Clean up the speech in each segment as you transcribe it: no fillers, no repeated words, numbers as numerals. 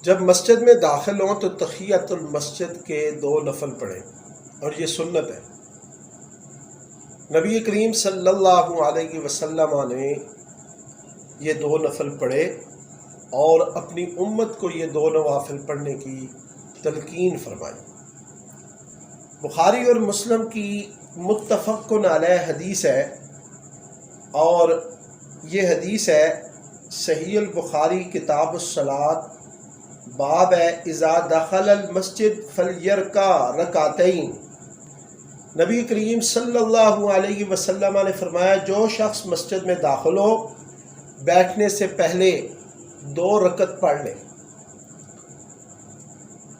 جب مسجد میں داخل ہوں تو تحیۃ المسجد کے 2 نفل پڑھیں، اور یہ سنت ہے۔ نبی کریم صلی اللہ علیہ وسلم نے یہ 2 نفل پڑھے اور اپنی امت کو یہ 2 نوافل پڑھنے کی تلقین فرمائی۔ بخاری اور مسلم کی متفق علیہ حدیث ہے، اور یہ حدیث ہے صحیح البخاری کتاب الصلاۃ، باب ہے اذا دخل المسجد فلیرکع رکعتین۔ نبی کریم صلی اللہ علیہ وسلم نے فرمایا جو شخص مسجد میں داخل ہو بیٹھنے سے پہلے 2 رکعت پڑھ لے۔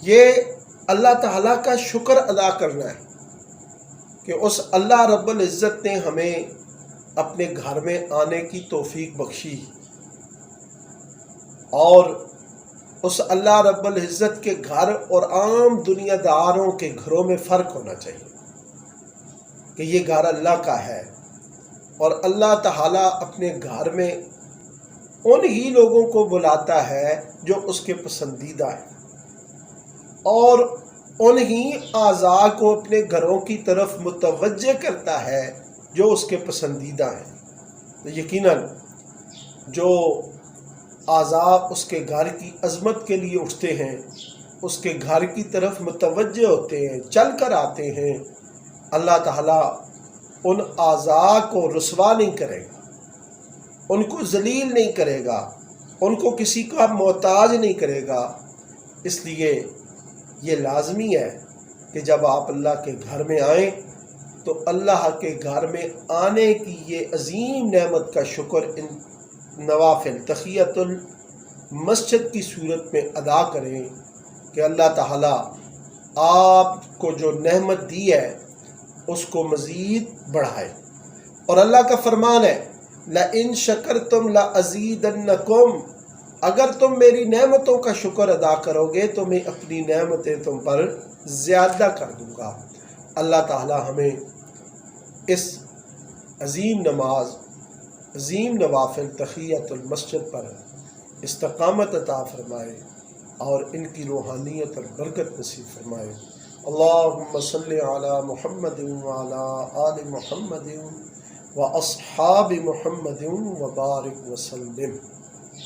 یہ اللہ تعالیٰ کا شکر ادا کرنا ہے کہ اس اللہ رب العزت نے ہمیں اپنے گھر میں آنے کی توفیق بخشی، اور اس اللہ رب العزت کے گھر اور عام دنیا داروں کے گھروں میں فرق ہونا چاہیے کہ یہ گھر اللہ کا ہے، اور اللہ تعالیٰ اپنے گھر میں ان ہی لوگوں کو بلاتا ہے جو اس کے پسندیدہ ہیں، اور ان ہی اعضاء کو اپنے گھروں کی طرف متوجہ کرتا ہے جو اس کے پسندیدہ ہیں۔ تو یقیناً جو اعضاء اس کے گھر کی عظمت کے لیے اٹھتے ہیں، اس کے گھر کی طرف متوجہ ہوتے ہیں، چل کر آتے ہیں، اللہ تعالیٰ ان اعضاء کو رسوا نہیں کرے گا، ان کو ذلیل نہیں کرے گا، ان کو کسی کا محتاج نہیں کرے گا۔ اس لیے یہ لازمی ہے کہ جب آپ اللہ کے گھر میں آئیں تو اللہ کے گھر میں آنے کی یہ عظیم نعمت کا شکر ان نوافل تحیۃ المسجد کی صورت میں ادا کریں کہ اللہ تعالیٰ آپ کو جو نعمت دی ہے اس کو مزید بڑھائے۔ اور اللہ کا فرمان ہے لَإِن شَكَرْتُمْ لَأَزِيدَنَّكُمْ، اگر تم میری نعمتوں کا شکر ادا کرو گے تو میں اپنی نعمتیں تم پر زیادہ کر دوں گا۔ اللہ تعالیٰ ہمیں اس عظیم نماز، عظیم نوافل تحیۃ المسجد پر استقامت عطا فرمائے اور ان کی روحانیت اور برکت نصیب فرمائے۔ اللہم صلی علی محمد وعلی آل محمد واصحاب محمد وبارک وسلم۔